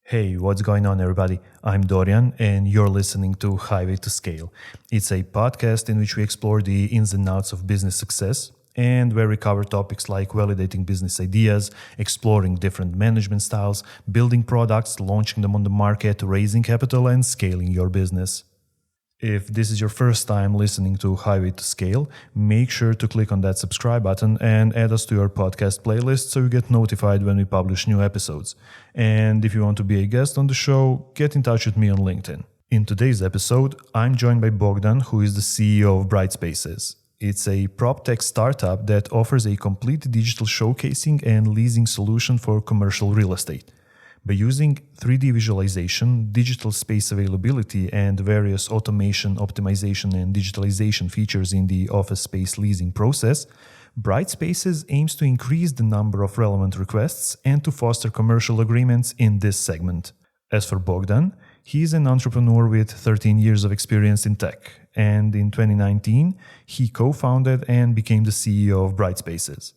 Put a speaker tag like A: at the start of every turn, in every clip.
A: Hey, what's going on, everybody? I'm Dorian, and you're listening to Highway to Scale. It's a podcast in which we explore the ins and outs of business success and where we cover topics like validating business ideas, exploring different management styles, building products, launching them on the market, raising capital, and scaling your business. If this is your first time listening to Highway to Scale, make sure to click on that subscribe button and add us to your podcast playlist so you get notified when we publish new episodes. And if you want to be a guest on the show, get in touch with me on LinkedIn. In today's episode, I'm joined by Bogdan, who is the CEO of Brightspaces. It's a PropTech startup that offers a complete digital showcasing and leasing solution for commercial real estate. By using 3D visualization, digital space availability, and various automation, optimization, and digitalization features in the office space leasing process, Brightspaces aims to increase the number of relevant requests and to foster commercial agreements in this segment. As for Bogdan, he is an entrepreneur with 13 years of experience in tech, and in 2019, he co-founded and became the CEO of Brightspaces.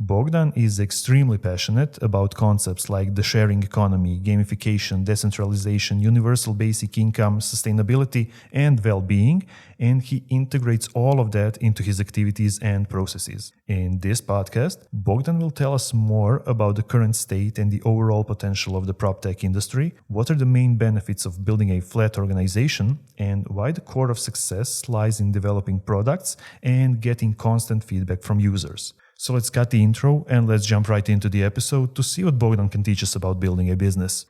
A: Bogdan is extremely passionate about concepts like the sharing economy, gamification, decentralization, universal basic income, sustainability, and well-being, and he integrates all of that into his activities and processes. In this podcast, Bogdan will tell us more about the current state and the overall potential of the PropTech industry, what are the main benefits of building a flat organization, and why the core of success lies in developing products and getting constant feedback from users. So let's cut the intro and let's jump right into the episode to see what Bogdan can teach us about building a business.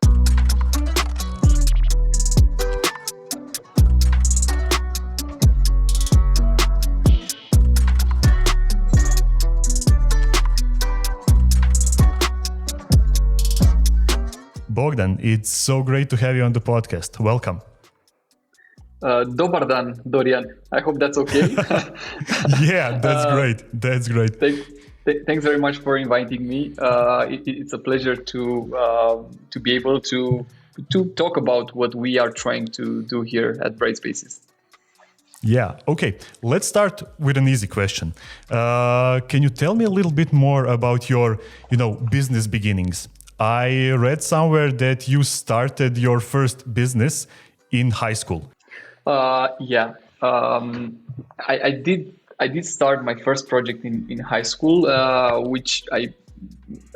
A: Bogdan, it's so great to have you on the podcast. Welcome.
B: Dobar dan, Dorian. I hope that's okay.
A: Yeah, that's great. That's great.
B: Thanks very much for inviting me. It's a pleasure to be able to talk about what we are trying to do here at Brightspaces.
A: Yeah. Okay. Let's start with an easy question. Can you tell me a little bit more about your, business beginnings? I read somewhere that you started your first business in high school.
B: Yeah. I did start my first project in high school, which I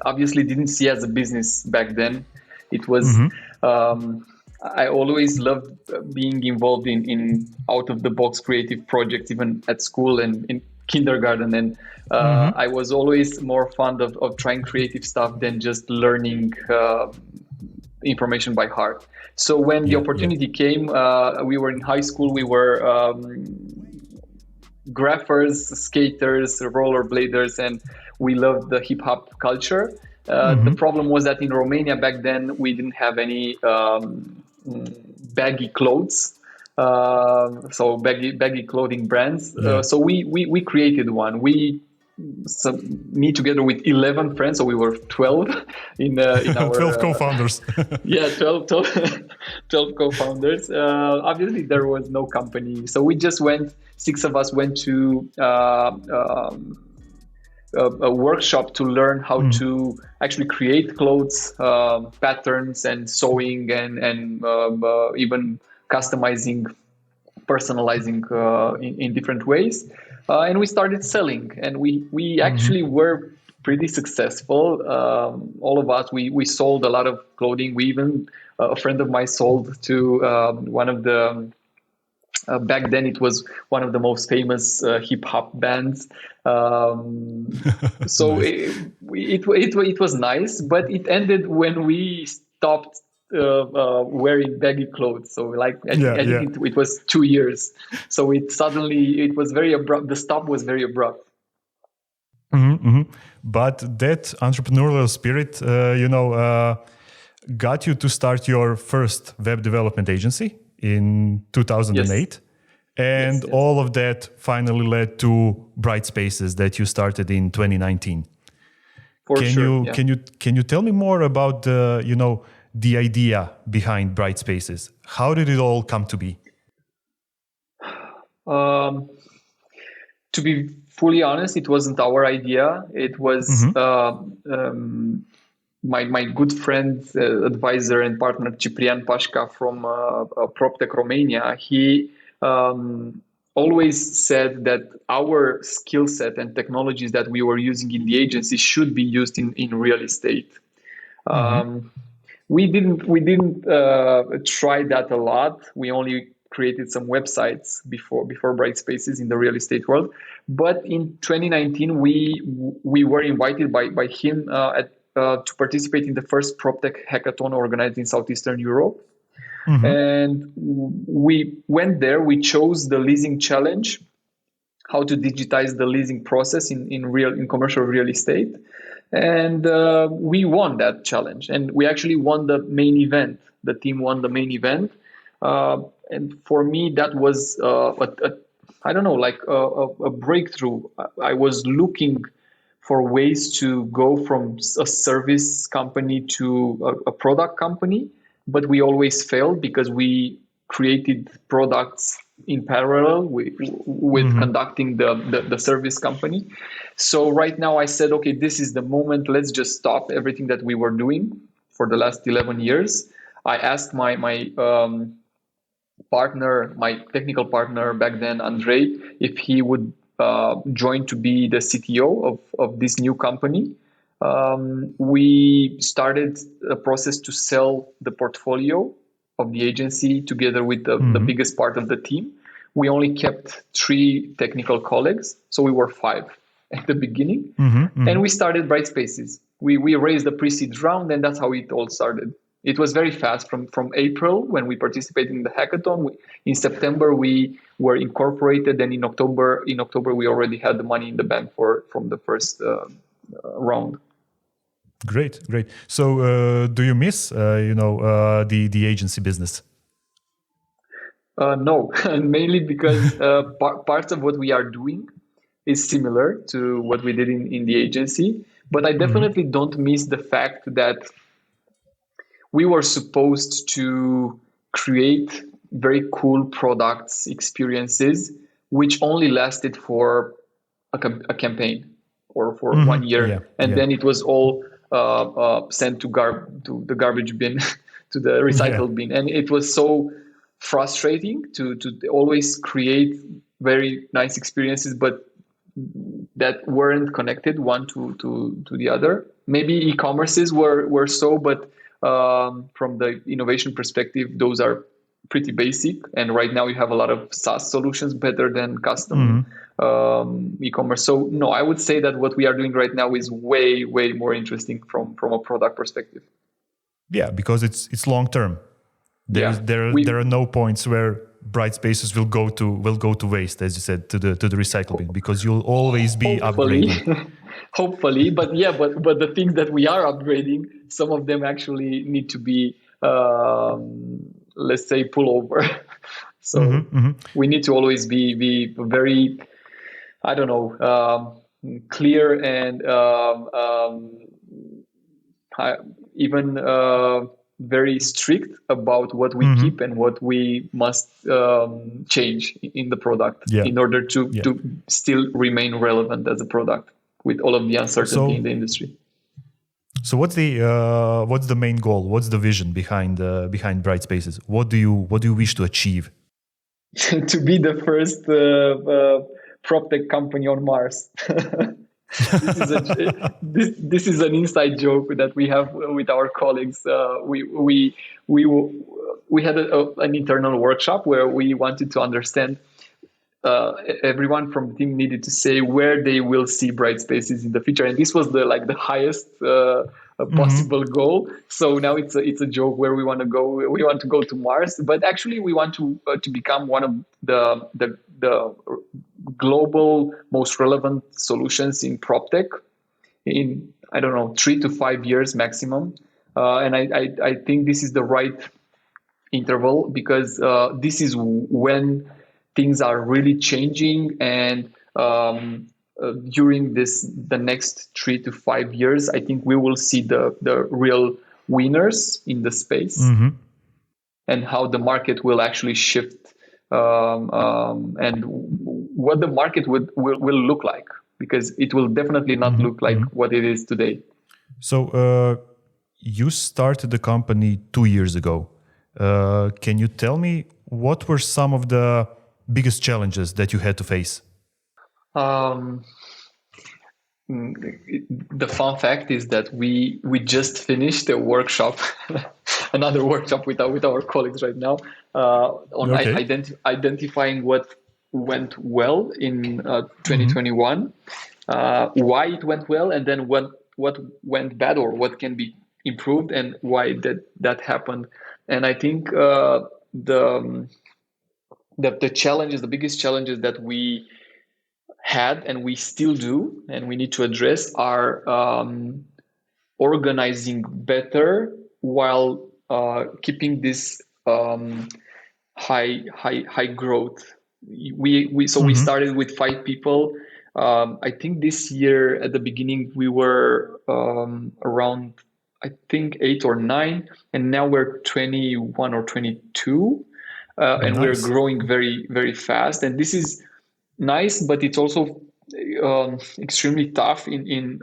B: obviously didn't see as a business back then. It was, I always loved being involved in out-of-the-box creative projects, even at school and in kindergarten. And I was always more fond of trying creative stuff than just learning information by heart. So when the opportunity came, we were in high school, we were graphers, skaters, rollerbladers, and we loved the hip hop culture. The problem was that in Romania back then, we didn't have any baggy clothes. So baggy clothing brands. So we created one. Me together with 11 friends, so we were 12 in our
A: 12 co-founders.
B: 12 co-founders. Obviously there was no company, so we just six of us went to a workshop to learn how to actually create clothes, patterns, and sewing, and even customizing, personalizing in different ways. And we started selling, and we actually were pretty successful. All of us, we sold a lot of clothing. We even, a friend of mine sold to one of the, back then it was one of the most famous hip hop bands. So nice. it was nice, but it ended when we stopped wearing baggy clothes. So I think it was 2 years. So it was very abrupt. The stop was very abrupt.
A: But that entrepreneurial spirit, got you to start your first web development agency in 2008. Yes. And all of that finally led to Brightspaces that you started in 2019. Can you tell me more about the idea behind Brightspaces? How did it all come to be?
B: To be fully honest, it wasn't our idea. It was my good friend, advisor, and partner Ciprian Pașca from PropTech Romania, he always said that our skill set and technologies that we were using in the agency should be used in real estate. We didn't try that a lot. We only created some websites before Bright Spaces in the real estate world. But in 2019, we were invited by him to participate in the first PropTech hackathon organized in Southeastern Europe. And we went there. We chose the leasing challenge, how to digitize the leasing process in commercial real estate. And we won that challenge, and we actually won the main event. The team won the main event, and for me that was a breakthrough. I was looking for ways to go from a service company to a product company, but we always failed because we created products in parallel with conducting the service company. So right now I said, okay, this is the moment. Let's just stop everything that we were doing for the last 11 years. I asked my partner, my technical partner back then, Andrei, if he would join to be the CTO of this new company. We started a process to sell the portfolio of the agency together with the biggest part of the team. We only kept 3 technical colleagues, so we were 5 at the beginning. And we started Bright Spaces. We raised the pre-seed round, and that's how it all started. It was very fast from April when we participated in the hackathon. In September we were incorporated, and in October we already had the money in the bank from the first round.
A: Great. So do you miss the agency business?
B: No, mainly because parts of what we are doing is similar to what we did in the agency. But I definitely don't miss the fact that we were supposed to create very cool products, experiences, which only lasted for a campaign or for 1 year. Then it was all sent to the garbage bin, to the recycle bin. And it was so frustrating to always create very nice experiences, but that weren't connected one to the other. Maybe e-commerces were so, but from the innovation perspective, those are pretty basic. And right now you have a lot of SaaS solutions better than custom e-commerce. So no, I would say that what we are doing right now is way more interesting from a product perspective.
A: Yeah, because it's long term. There are no points where Bright Spaces will go to waste, as you said, to the recycle bin, because you'll always be upgrading.
B: Hopefully, but the things that we are upgrading, some of them actually need to be, let's say, pull over. So we need to always be very, I don't know, clear and even very strict about what we keep and what we must change in the product in order to still remain relevant as a product with all of the uncertainty in the industry.
A: So what's the main goal? What's the vision behind Bright Spaces? What do you wish to achieve?
B: To be the first PropTech company on Mars. This is an inside joke that we have with our colleagues. We had an internal workshop where we wanted to understand. Everyone from the team needed to say where they will see Bright Spaces in the future, and this was the highest possible goal. So now it's a joke where we want to go. We want to go to Mars, but actually we want to become one of the global most relevant solutions in PropTech in 3 to 5 years maximum. And I think this is the right interval because this is when things are really changing, and during the next 3 to 5 years, I think we will see the real winners in the space and how the market will actually shift and what the market will look like, because it will definitely not look like what it is today.
A: So you started the company 2 years ago. Can you tell me what were some of the biggest challenges that you had to face?
B: Um, the fun fact is that we just finished a workshop, another workshop with our colleagues right now, on
A: Okay.
B: identifying what went well in 2021, why it went well, and then what went bad or what can be improved, and why that happened. And I think the challenges, the biggest challenges that we had and we still do and we need to address are organizing better while keeping this high growth. We started with 5 people. I think this year at the beginning we were around, I think, 8 or 9, and now we're 21 or 22, and we're
A: Nice.
B: growing very very fast. And this is nice, but it's also extremely tough in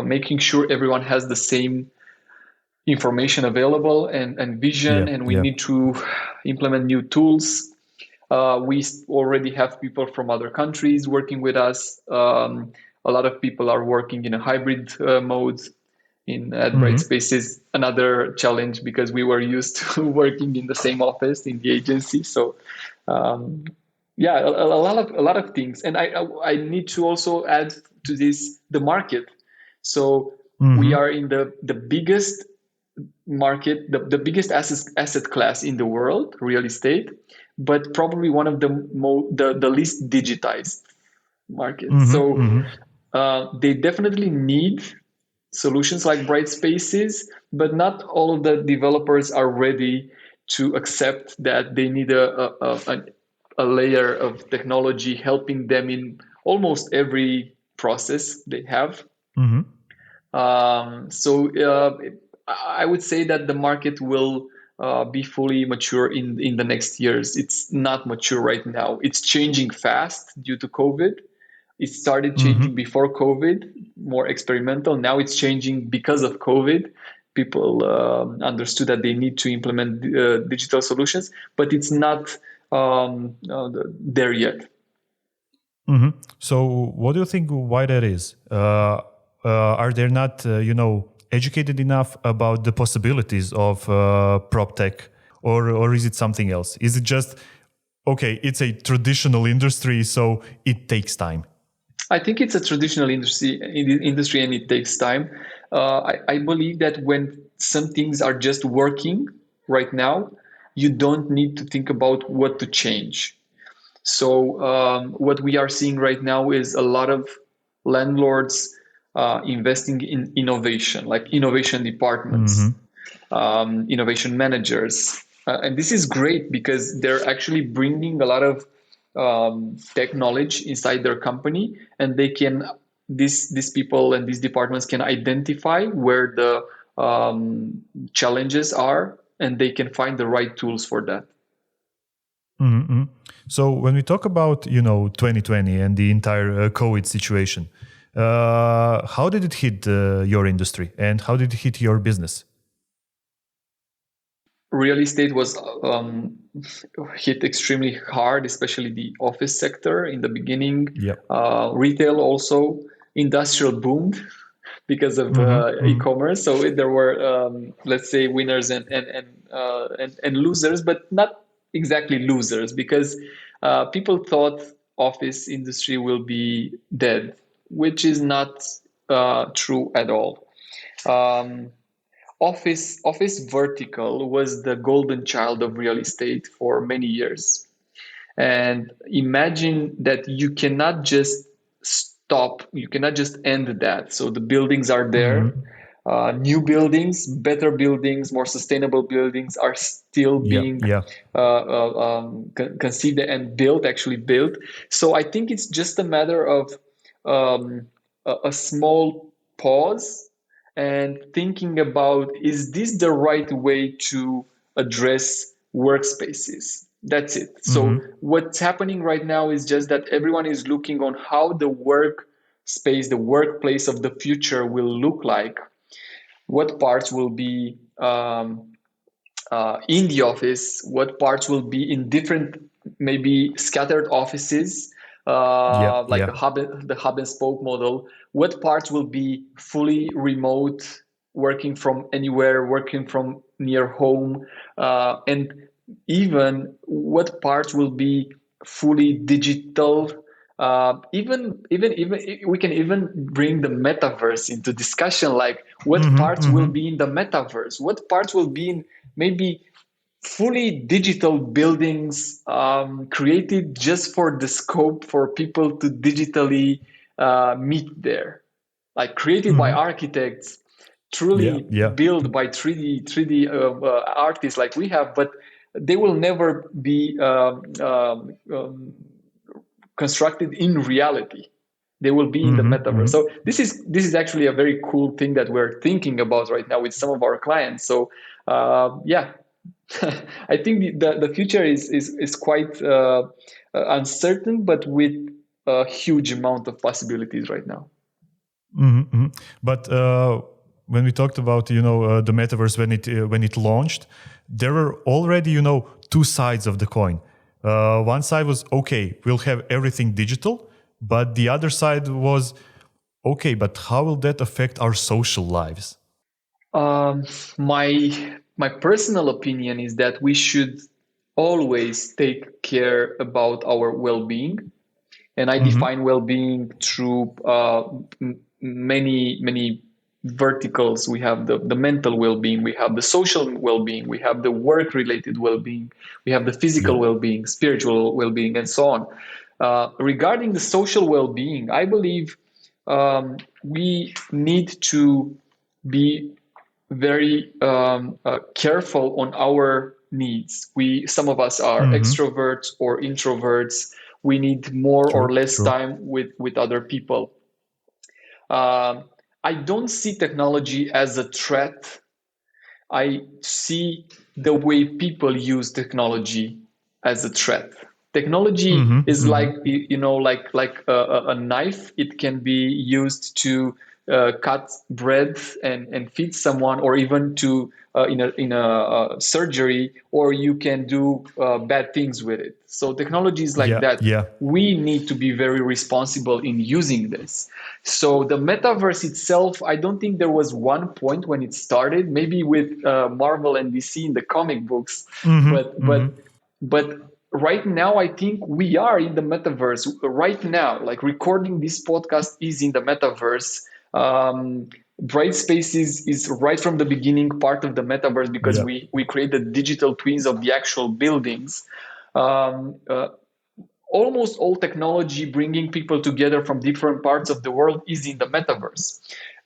B: making sure everyone has the same information available and vision,
A: Yeah.
B: and we
A: Yeah.
B: need to implement new tools. We already have people from other countries working with us. A lot of people are working in a hybrid mode at Brightspace is another challenge because we were used to working in the same office in the agency. So yeah, a lot of things. And I need to also add to this the market. So we are in the biggest market, the biggest asset class in the world, real estate, but probably one of the least digitized markets. So they definitely need solutions like bright spaces, but not all of the developers are ready to accept that they need a layer of technology helping them in almost every process they have. So I would say that the market will be fully mature in the next years. It's not mature right now. It's changing fast due to COVID. It started changing before COVID, more experimental. Now it's changing because of COVID. People understood that they need to implement digital solutions, but it's not there yet.
A: So, what do you think? Why that is? Are they not, educated enough about the possibilities of PropTech, or is it something else? Is it just okay? It's a traditional industry, so it takes time.
B: I think it's a traditional industry, and it takes time. I believe that when some things are just working right now, you don't need to think about what to change. So what we are seeing right now is a lot of landlords investing in innovation, like innovation departments, innovation managers. And this is great because they're actually bringing a lot of tech knowledge inside their company, and they can, these people and these departments can identify where the challenges are, and they can find the right tools for that.
A: So when we talk about 2020 and the entire COVID situation, how did it hit your industry, and how did it hit your business?
B: Real estate was hit extremely hard, especially the office sector in the beginning.
A: Yep.
B: Retail also, industrial boomed because of e-commerce. So there were, let's say, winners and losers, but not exactly losers, because people thought office industry will be dead, which is not true at all. Office vertical was the golden child of real estate for many years. And imagine that you cannot just stop, you cannot just end that. So the buildings are there. New buildings, better buildings, more sustainable buildings are still being conceived and actually built. So I think it's just a matter of a small pause and thinking about, is this the right way to address workspaces? That's it. So what's happening right now is just that everyone is looking on how the workspace, the workplace of the future will look like. what parts will be in the office, what parts will be in different, maybe scattered offices, like the hub and spoke model, what parts will be fully remote, working from anywhere, working from near home, and even what parts will be fully digital. Even we can even bring the metaverse into discussion, like what parts will be in the metaverse, what parts will be in maybe fully digital buildings, created just for the scope for people to digitally meet there, like created by architects, truly built by 3D artists like we have, but they will never be constructed in reality. They will be in the metaverse. So this is actually a very cool thing that we're thinking about right now with some of our clients. So I think the future is quite uncertain, but with a huge amount of possibilities right now.
A: But when we talked about the metaverse when it launched, there were already two sides of the coin. One side was, okay, we'll have everything digital, but the other side was, okay, but how will that affect our social lives?
B: My personal opinion is that we should always take care about our well-being, and I define well-being through many verticals. We have the mental well-being, we have the social well-being, we have the work-related well-being, we have the physical well-being, spiritual well-being, and so on. Regarding the social well-being, I believe we need to be very careful on our needs. Some of us are extroverts or introverts. We need more or less time with other people. I don't see technology as a threat. I see the way people use technology as a threat. Technology is like a knife. It can be used to cut bread and feed someone, or even to in a surgery, or you can do bad things with it. So technology is like that. We need to be very responsible in using this. So the metaverse itself, I don't think there was one point when it started, maybe with Marvel and DC in the comic books, but right now, I think we are in the metaverse right now. Like recording this podcast is in the metaverse. Brightspace is right from the beginning part of the metaverse, because we created digital twins of the actual buildings. Almost all technology bringing people together from different parts of the world is in the metaverse.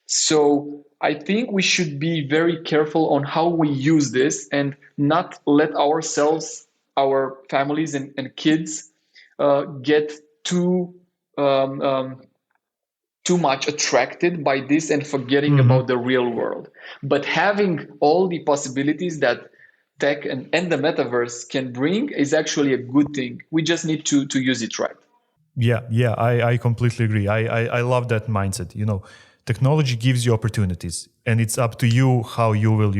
B: So I think we should be very careful on how we use this and not let ourselves, our families and kids get too much attracted by this and forgetting about the real world. But having all the possibilities that tech and the metaverse can bring is actually a good thing. We just need to use it right.
A: I completely agree. I love that mindset. Technology gives you opportunities, and it's up to you how you will,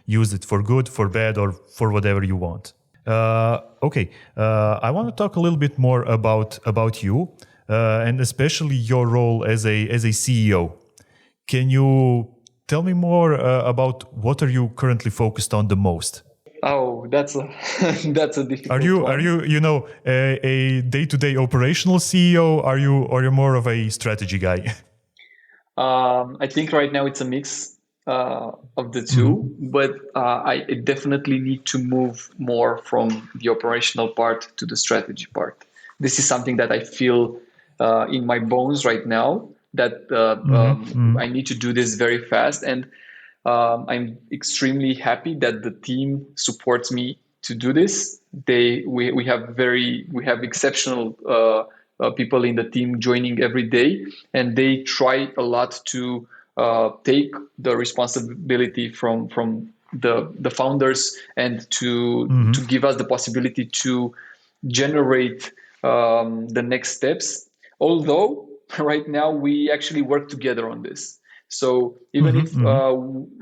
A: use it for good, for bad, or for whatever you want. I want to talk a little bit more about you, and especially your role as a CEO. Can you tell me more about what are you currently focused on the most?
B: Oh, that's a difficult
A: Are you
B: one.
A: a day-to-day operational CEO? Are you more of a strategy guy?
B: I think right now it's a mix of the two, but I definitely need to move more from the operational part to the strategy part. This is something that I feel in my bones right now, that I need to do this very fast, and I'm extremely happy that the team supports me to do this. We have exceptional people in the team joining every day, and they try a lot to take the responsibility from the founders, and to give us the possibility to generate the next steps. Although right now we actually work together on this. So even if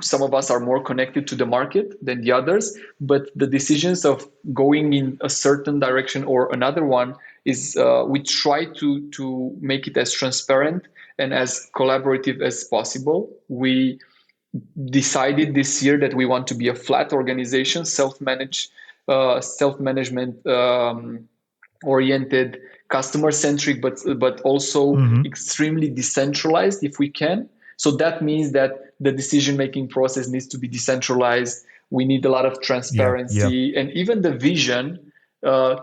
B: some of us are more connected to the market than the others, but the decisions of going in a certain direction or another one is we try to make it as transparent and as collaborative as possible. We decided this year that we want to be a flat organization, self-management oriented, customer centric, but also extremely decentralized if we can. So that means that the decision-making process needs to be decentralized. We need a lot of transparency, and even the vision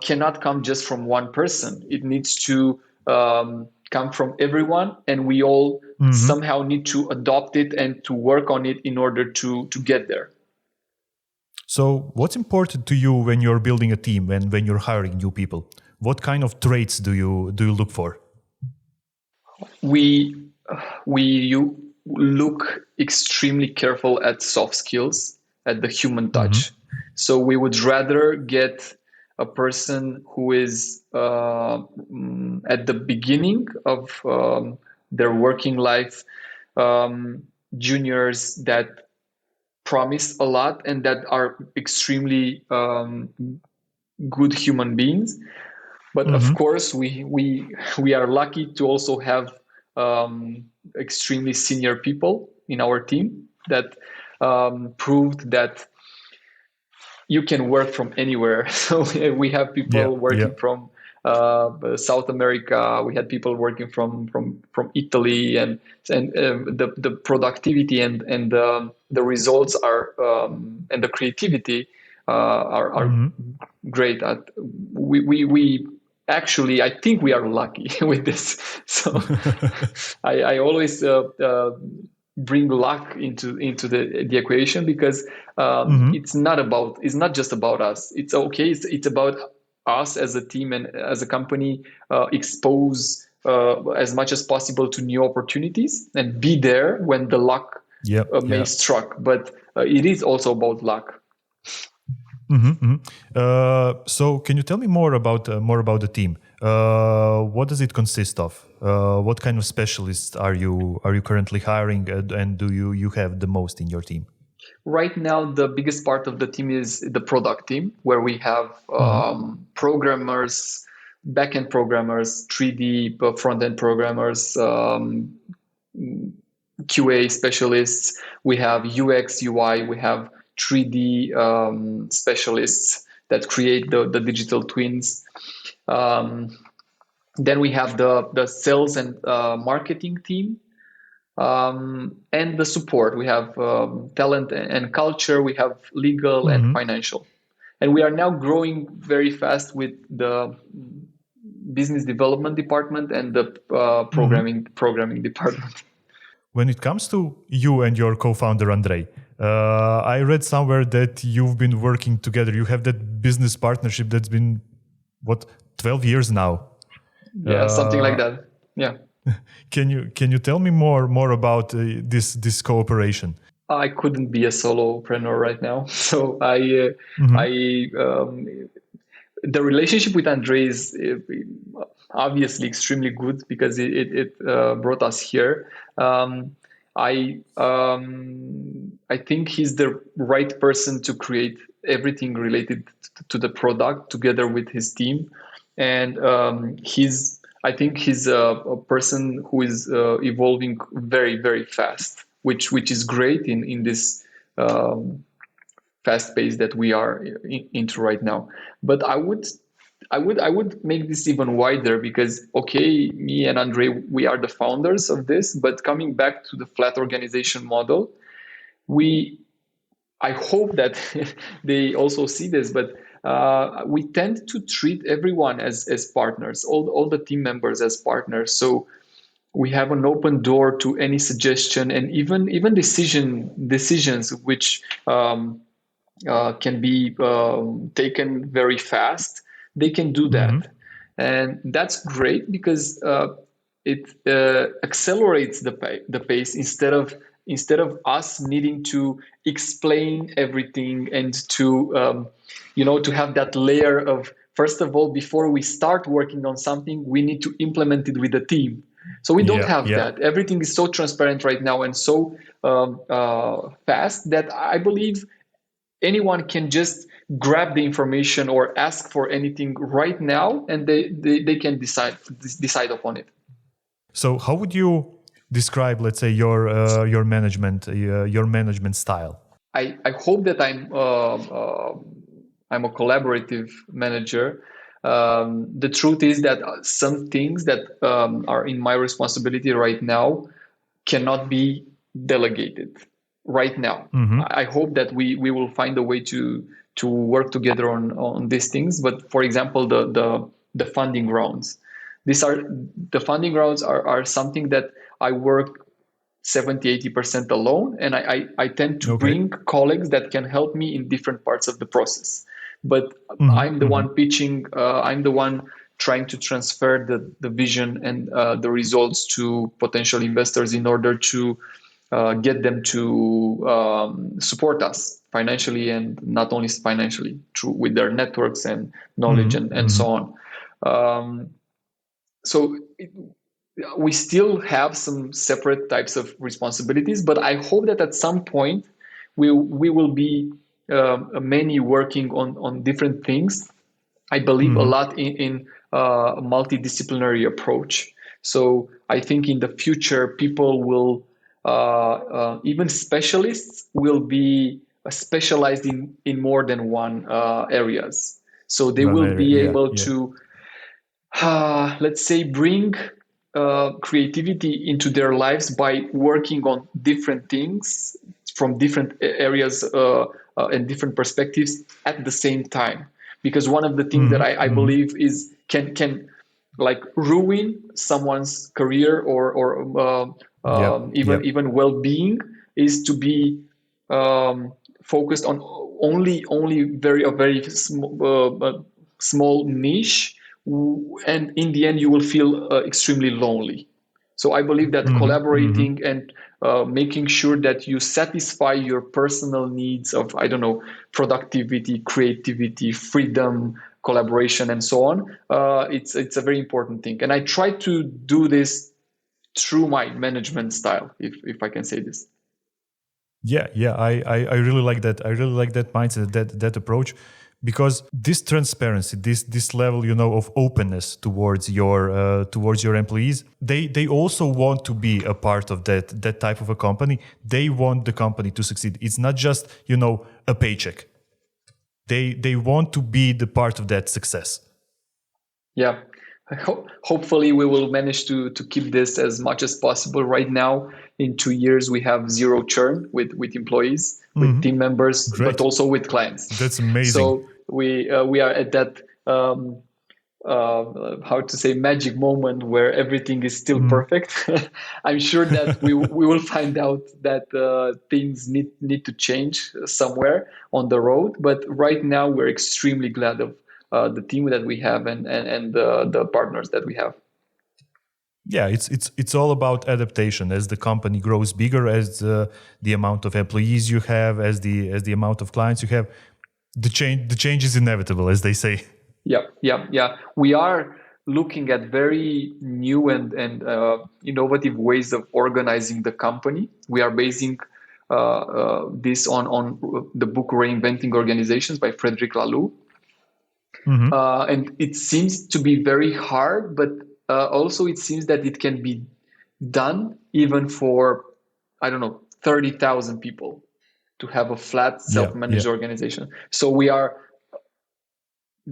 B: cannot come just from one person. It needs to come from everyone, and we all somehow need to adopt it and to work on it in order to get there.
A: So what's important to you when you're building a team and when you're hiring new people? What kind of traits do you look for?
B: We look extremely careful at soft skills, at the human touch. So we would rather get a person who is at the beginning of their working life, juniors that promise a lot and that are extremely good human beings. But of course, we are lucky to also have extremely senior people in our team that proved that you can work from anywhere. So we have people working from South America. We had people working from Italy, and the productivity and the results are and the creativity are great. We actually, I think we are lucky with this. So I always bring luck into the equation, because it's not just about us. It's okay. It's about us as a team and as a company, expose as much as possible to new opportunities and be there when the luck may struck. But it is also about luck.
A: So can you tell me more about the team? What does it consist of? What kind of specialists are you currently hiring, and do you have the most in your team?
B: Right now, the biggest part of the team is the product team, where we have programmers, backend programmers, 3D front-end programmers, QA specialists. We have UX, UI. We have 3D specialists that create the digital twins. Then we have the sales and marketing team, and the support. We have talent and culture. We have legal and financial. And we are now growing very fast with the business development department and the programming department.
A: When it comes to you and your co-founder, Andrei, I read somewhere that you've been working together. You have that business partnership that's been, 12 years now?
B: Yeah, something like that. Yeah.
A: Can you tell me more about this cooperation?
B: I couldn't be a solopreneur right now. So the relationship with Andrei is obviously extremely good, because it brought us here. I think he's the right person to create everything related to the product together with his team, and I think he's a person who is evolving very, very fast, which is great in this fast pace that we are into right now. But I would make this even wider, because me and Andrei, we are the founders of this, but coming back to the flat organization model, I hope that they also see this, but we tend to treat everyone as partners, all the team members as partners. So we have an open door to any suggestion, and even decisions which can be taken very fast. They can do that, and that's great, because it accelerates the pace instead of us needing to explain everything and to to have that layer of, first of all, before we start working on something, we need to implement it with the team. So we don't have that. Everything is so transparent right now and so fast that I believe anyone can just grab the information or ask for anything right now, and they can decide upon it.
A: So how would you describe, let's say, your management style?
B: I hope that I'm a collaborative manager. The truth is that some things that are in my responsibility right now cannot be delegated right now. I hope that we will find a way to work together on these things. But for example, the funding rounds. The funding rounds are something that I work 70-80% alone, and I tend to bring colleagues that can help me in different parts of the process. But I'm the one pitching, I'm the one trying to transfer the vision and the results to potential investors in order to get them to support us financially, and not only financially, with their networks and knowledge and so on. We still have some separate types of responsibilities, but I hope that at some point we will be many working on different things. I believe a lot in a multidisciplinary approach. So I think in the future, people will, even specialists will be specialized in more than one areas. So they will be able to, let's say, bring creativity into their lives by working on different things from different areas and different perspectives at the same time. Because one of the things that I believe is can like ruin someone's career or even well-being is to be focused on only a very small niche, and in the end you will feel extremely lonely. So I believe that collaborating and making sure that you satisfy your personal needs of, I don't know, productivity, creativity, freedom, collaboration, and so on, it's a very important thing. And I try to do this through my management style, if I can say this.
A: I really like that. I really like that mindset, that approach. Because this transparency, this level, of openness towards your employees, they also want to be a part of that type of a company. They want the company to succeed. It's not just a paycheck. They want to be the part of that success. Yeah.
B: Hopefully we will manage to keep this as much as possible. Right now, in 2 years, we have zero churn with employees, with team members, but also with clients.
A: That's amazing.
B: So we are at that how to say magic moment where everything is still perfect. I'm sure that we will find out that things need to change somewhere on the road. But right now, we're extremely glad of the team that we have and the partners that we have.
A: Yeah, it's all about adaptation. As the company grows bigger, as the amount of employees you have, as the amount of clients you have, the change is inevitable, as they say.
B: Yeah. We are looking at very new and innovative ways of organizing the company. We are basing this on the book Reinventing Organizations by Frederic Laloux. And it seems to be very hard, but also it seems that it can be done even for, 30,000 people to have a flat self-managed organization. So we are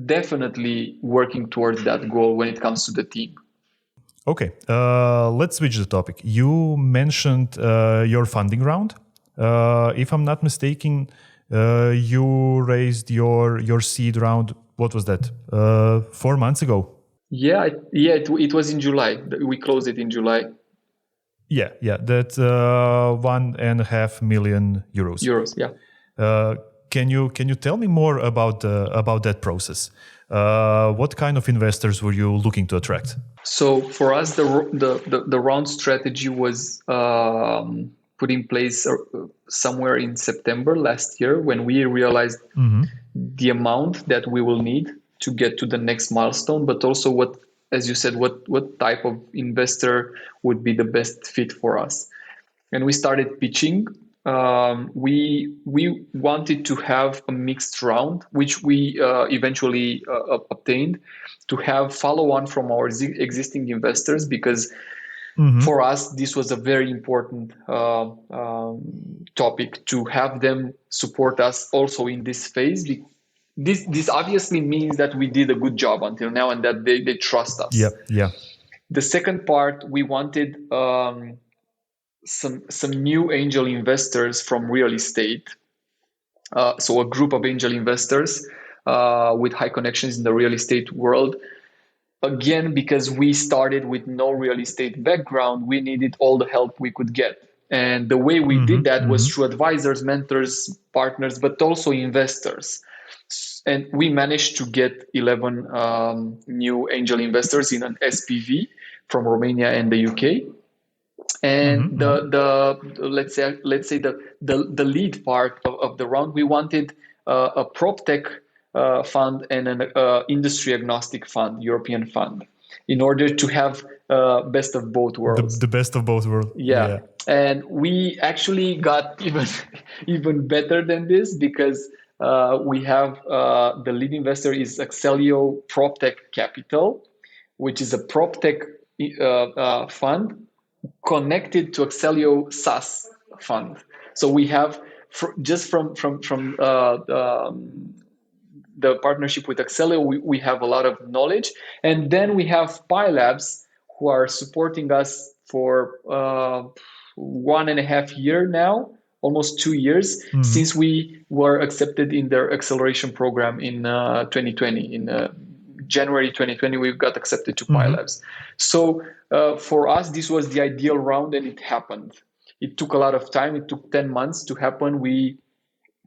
B: definitely working towards that goal when it comes to the team.
A: Okay, let's switch the topic. You mentioned your funding round. If I'm not mistaken, you raised your seed round. What was that? 4 months ago?
B: Yeah. It was in July. We closed it in July.
A: Yeah. That's 1.5 million euros.
B: Yeah.
A: Can you tell me more about that process? What kind of investors were you looking to attract?
B: So for us, the round strategy was put in place somewhere in September last year, when we realized the amount that we will need to get to the next milestone, but also what as you said, what type of investor would be the best fit for us. And we started pitching. We wanted to have a mixed round, which we eventually obtained, to have follow-on from our existing investors, because for us this was a very important topic, to have them support us also in this phase. This obviously means that we did a good job until now and that they trust us.
A: Yeah.
B: The second part, we wanted some new angel investors from real estate. So a group of angel investors with high connections in the real estate world. Again, because we started with no real estate background, we needed all the help we could get. And the way we did that was through advisors, mentors, partners, but also investors. And we managed to get 11 new angel investors in an SPV from Romania and the UK. And let's say the lead part of the round, we wanted a PropTech fund and an industry agnostic fund, European fund, in order to have best of both worlds.
A: The best of both worlds.
B: Yeah. And we actually got even better than this, because we have the lead investor is Axelio PropTech Capital, which is a PropTech fund connected to Axelio SaaS fund. So we have just from the partnership with Axelio, we have a lot of knowledge. And then we have Pi Labs, who are supporting us for 1.5 years now, almost 2 years, since we were accepted in their acceleration program in 2020. In January 2020, we got accepted to Pi Labs. So for us, this was the ideal round, and it happened. It took a lot of time. It took 10 months to happen. We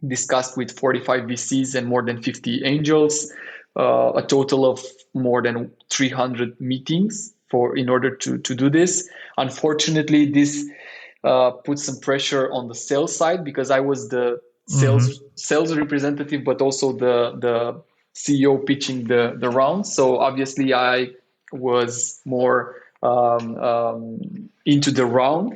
B: discussed with 45 VCs and more than 50 angels, a total of more than 300 meetings in order to do this. Unfortunately, this put some pressure on the sales side, because I was the sales representative, but also the CEO pitching the round. So obviously I was more into the round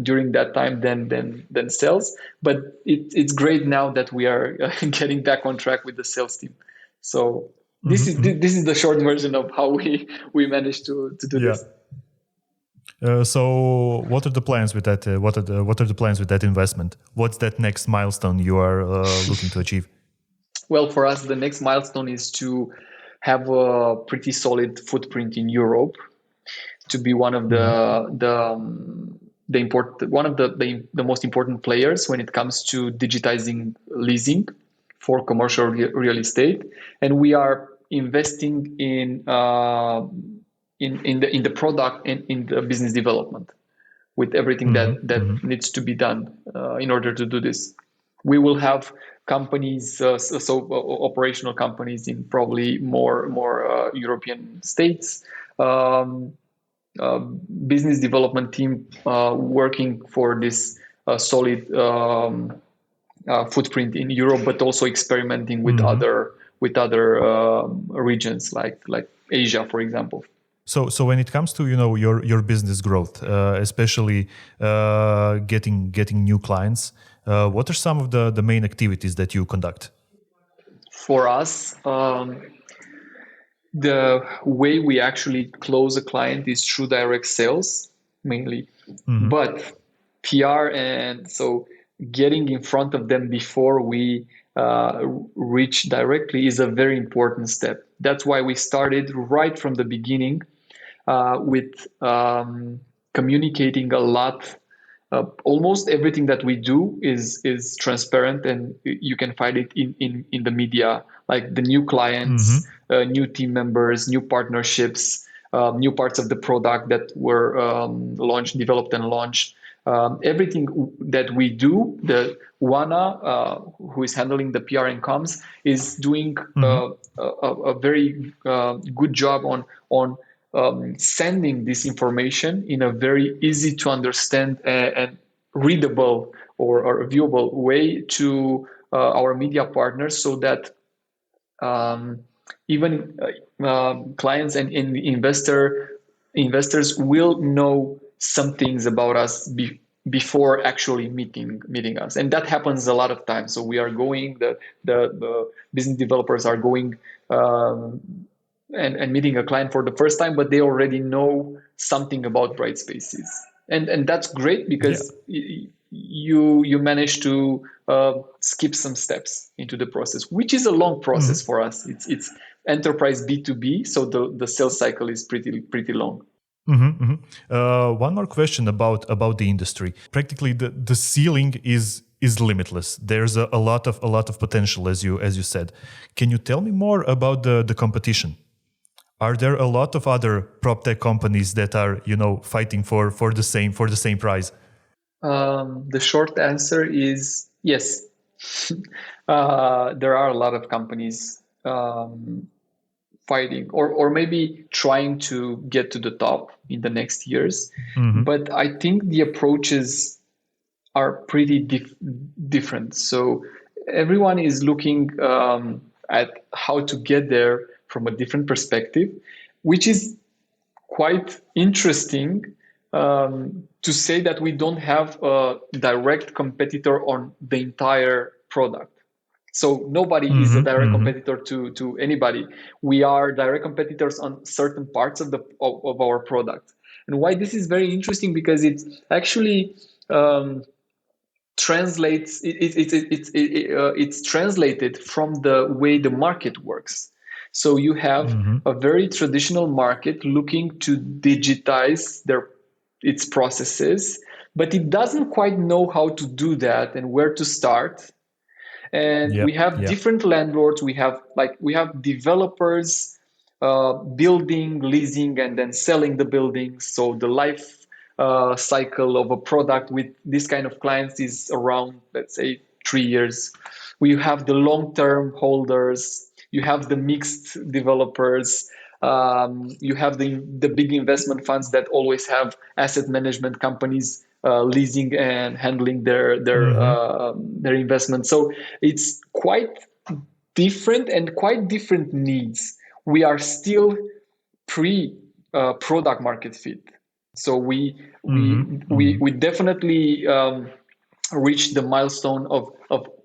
B: during that time than sales. But it's great now that we are getting back on track with the sales team. So this is the short version of how we managed to do this.
A: So what are the plans with that? What are the plans with that investment? What's that next milestone you are looking to achieve?
B: Well, for us, the next milestone is to have a pretty solid footprint in Europe, to be one of the most important players when it comes to digitizing leasing for commercial real estate. And we are investing in the product and in the business development, with everything that needs to be done in order to do this. We will have companies, operational companies in probably more European states. Business development team working for this solid footprint in Europe, but also experimenting with other regions like Asia, for example.
A: So when it comes to your business growth, especially getting new clients, what are some of the main activities that you conduct?
B: For us, the way we actually close a client is through direct sales mainly, but PR, and so getting in front of them before we reach directly is a very important step. That's why we started right from the beginning with communicating a lot. Almost everything that we do is transparent, and you can find it in the media, like the new clients, new team members, new partnerships, new parts of the product that were developed and launched. Everything that we do, the Wana, who is handling the PR and comms, is doing a very good job on sending this information in a very easy to understand and readable or viewable way to our media partners, so that even clients and investors will know some things about us before actually meeting us, and that happens a lot of times. So we are going, the business developers are going and meeting a client for the first time, but they already know something about bright spaces, and that's great because you manage to skip some steps into the process, which is a long process for us. It's enterprise B2B, so the sales cycle is pretty long.
A: One more question about the industry. Practically, the ceiling is limitless. There's a lot of potential, as you said. Can you tell me more about the competition? Are there a lot of other PropTech companies that are fighting for the same prize?
B: The short answer is yes. There are a lot of companies fighting or maybe trying to get to the top in the next years. But I think the approaches are pretty different. So everyone is looking at how to get there from a different perspective, which is quite interesting to say that we don't have a direct competitor on the entire product. So nobody is a direct competitor to anybody. We are direct competitors on certain parts of our product. And why this is very interesting, because it actually translates. It's translated from the way the market works. So you have a very traditional market looking to digitize its processes, but it doesn't quite know how to do that and where to start. And we have different landlords. We have developers building, leasing, and then selling the buildings. So the life cycle of a product with this kind of clients is around, let's say, 3 years. We have the long-term holders. You have the mixed developers. You have the big investment funds that always have asset management companies leasing and handling their investment. So it's quite different and quite different needs. We are still pre-product market fit. So we definitely reached the milestone of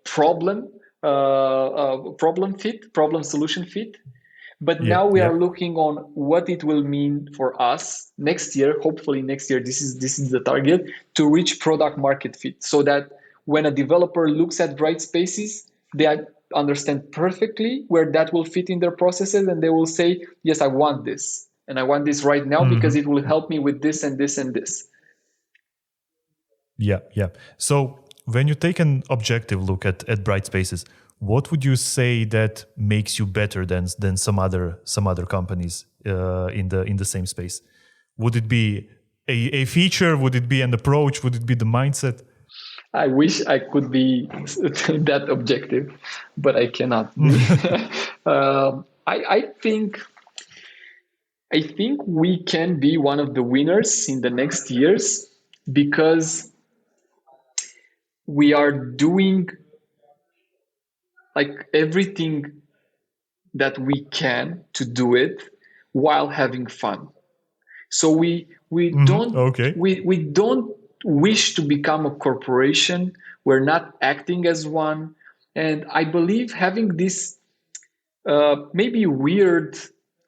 B: problem solution fit. But now we are looking on what it will mean for us next year. Hopefully next year, this is the target, to reach product market fit, so that when a developer looks at bright spaces, they understand perfectly where that will fit in their processes, and they will say, yes, I want this, and I want this right now because it will help me with this and this and this.
A: Yeah. So when you take an objective look at bright spaces, what would you say that makes you better than some other companies in the same space? Would it be a feature? Would it be an approach? Would it be the mindset?
B: I wish I could be that objective, but I cannot. I think we can be one of the winners in the next years because we are doing everything that we can to do it while having fun. So we don't wish to become a corporation. We're not acting as one. And I believe having this maybe weird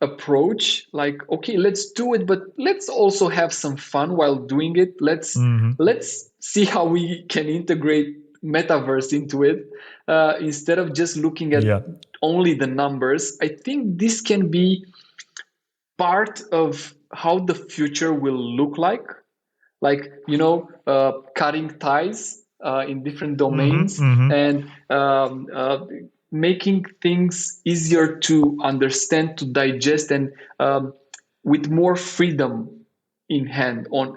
B: approach, okay, let's do it, but let's also have some fun while doing it. Let's see how we can integrate Metaverse into it instead of just looking at only the numbers. I think this can be part of how the future will look like cutting ties in different domains and making things easier to understand, to digest, and with more freedom in hand on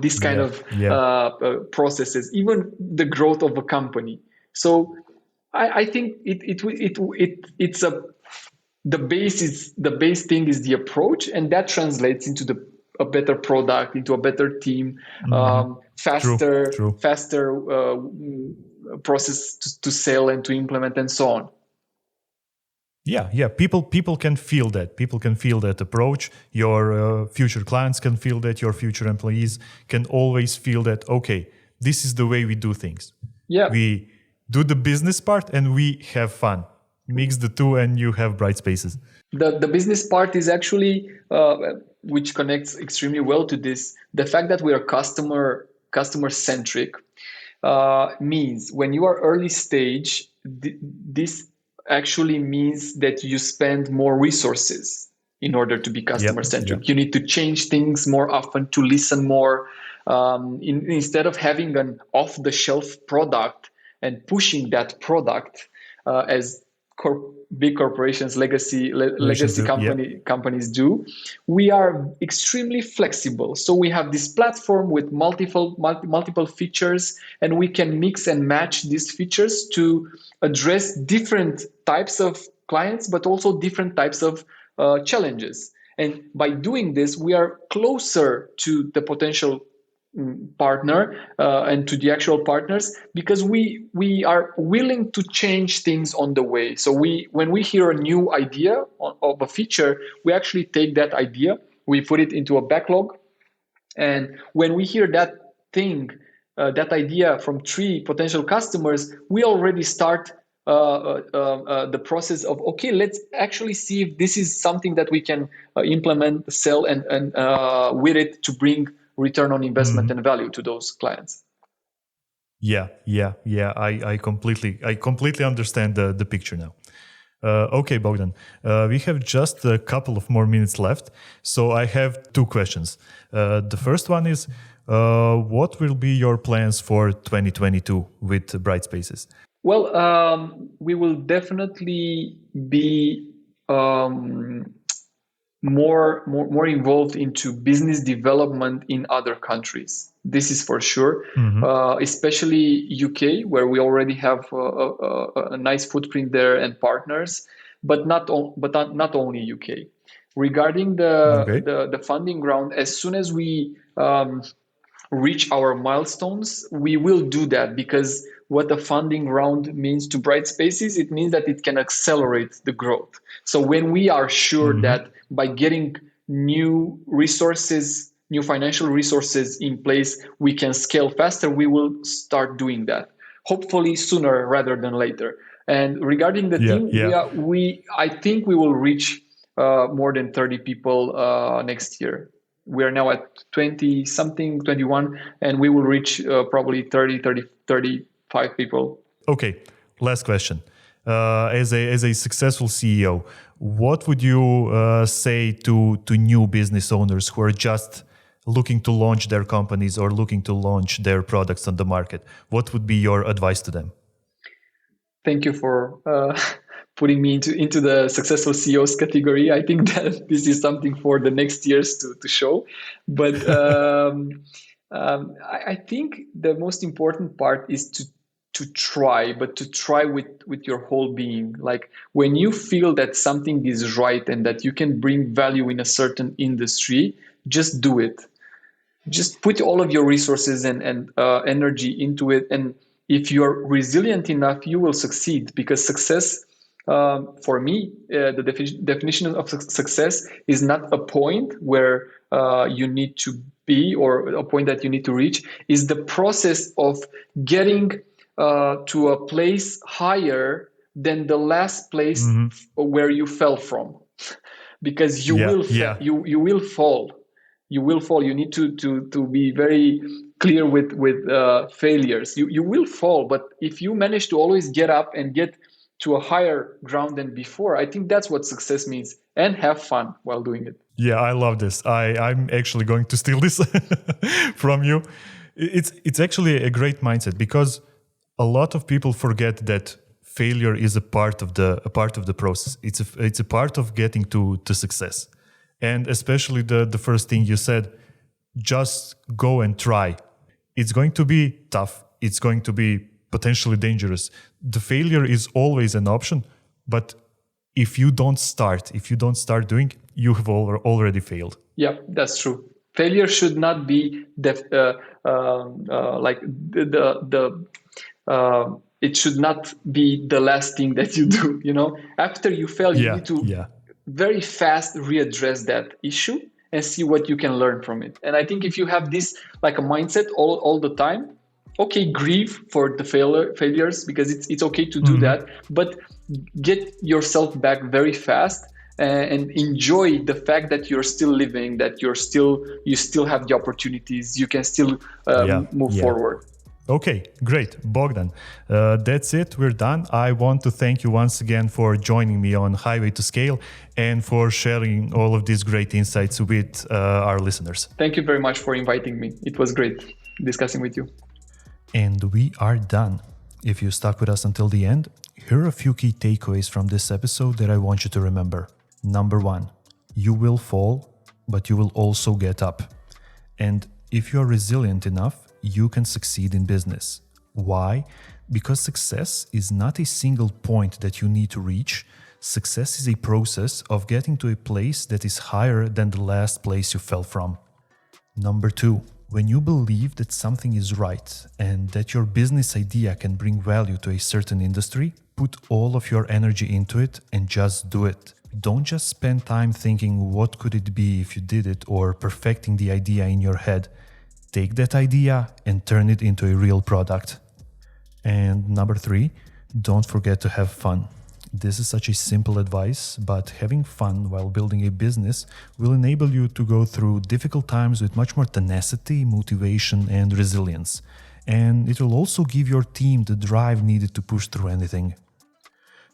B: this kind of processes, even the growth of a company. So I think it's the base thing is the approach, and that translates into a better product, into a better team, faster process to sell and to implement, and so on.
A: Yeah. People can feel that. People can feel that approach. Your future clients can feel that. Your future employees can always feel that. Okay, this is the way we do things.
B: Yeah.
A: We do the business part and we have fun. Mix the two, and you have bright spaces.
B: The business part is actually which connects extremely well to this. The fact that we are customer centric means when you are early stage, this actually means that you spend more resources in order to be customer centric.
A: Yep.
B: You need to change things more often, to listen more. Instead of having an off the shelf product and pushing that product as big corporations, legacy companies do, we are extremely flexible. So we have this platform with multiple features, and we can mix and match these features to address different types of clients, but also different types of challenges. And by doing this, we are closer to the potential partner and to the actual partners, because we are willing to change things on the way. So when we hear a new idea of a feature, we actually take that idea, we put it into a backlog, and when we hear that idea from 3 potential customers, we already start the process of, okay, let's actually see if this is something that we can implement, sell, and with it to bring return on investment and value to those clients.
A: Yeah. I completely understand the picture now. Okay, Bogdan, we have just a couple of more minutes left, so I have 2 questions. The first one is, what will be your plans for 2022 with Bright Spaces?
B: Well, we will definitely be more involved into business development in other countries. This is for sure, especially UK, where we already have a nice footprint there and partners, but not only UK. Regarding the funding round, as soon as we reach our milestones, we will do that, because what the funding round means to Bright Spaces, it means that it can accelerate the growth. So when we are sure that by getting new financial resources in place, we can scale faster, we will start doing that. Hopefully sooner rather than later. And regarding the team, I think we will reach more than 30 people next year. We are now at 21, and we will reach probably 35 people.
A: Okay, last question. As a successful CEO, what would you say to new business owners who are just looking to launch their companies or looking to launch their products on the market? What would be your advice to them?
B: Thank you for putting me into the successful CEOs category. I think that this is something for the next years to show. But I think the most important part is to try with your whole being. Like when you feel that something is right and that you can bring value in a certain industry, just do it. Just put all of your resources and energy into it. And if you're resilient enough, you will succeed, because success, for me, the definition of success is not a point where you need to be or a point that you need to reach, is the process of getting to a place higher than the last place where you fell from, because you will fall. You will fall. You need to be very clear with failures. You will fall, but if you manage to always get up and get to a higher ground than before, I think that's what success means, and have fun while doing it.
A: Yeah, I love this. I'm actually going to steal this from you. It's actually a great mindset, because a lot of people forget that failure is a part of the process. It's a part of getting to success. And especially the first thing you said, just go and try. It's going to be tough. It's going to be potentially dangerous. The failure is always an option, but if you don't start doing, you have already failed.
B: Yeah, that's true. Failure should not be it should not be the last thing that you do. After you fail, you need to very fast readdress that issue and see what you can learn from it. And I think if you have this like a mindset all the time, okay, grieve for the failures, because it's okay to do that, but get yourself back very fast and enjoy the fact that you're still living, that you still have the opportunities, you can still move forward.
A: Okay, great. Bogdan, that's it. We're done. I want to thank you once again for joining me on Highway to Scale and for sharing all of these great insights with our listeners.
B: Thank you very much for inviting me. It was great discussing with you.
A: And we are done. If you stuck with us until the end, here are a few key takeaways from this episode that I want you to remember. Number 1, you will fall, but you will also get up. And if you are resilient enough, you can succeed in business. Why? Because success is not a single point that you need to reach. Success is a process of getting to a place that is higher than the last place you fell from. Number 2, when you believe that something is right and that your business idea can bring value to a certain industry, put all of your energy into it and just do it. Don't just spend time thinking what could it be if you did it or perfecting the idea in your head. Take that idea and turn it into a real product. And number 3, don't forget to have fun. This is such a simple advice, but having fun while building a business will enable you to go through difficult times with much more tenacity, motivation, and resilience. And it will also give your team the drive needed to push through anything.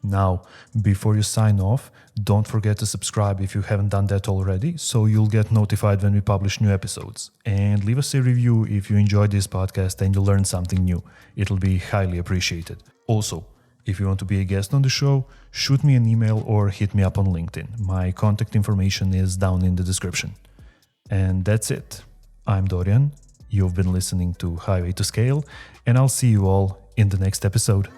A: Now, before you sign off, don't forget to subscribe if you haven't done that already, so you'll get notified when we publish new episodes. And leave us a review if you enjoyed this podcast and you learned something new. It'll be highly appreciated. Also, if you want to be a guest on the show, shoot me an email or hit me up on LinkedIn. My contact information is down in the description. And that's it. I'm Dorian. You've been listening to Highway to Scale, and I'll see you all in the next episode.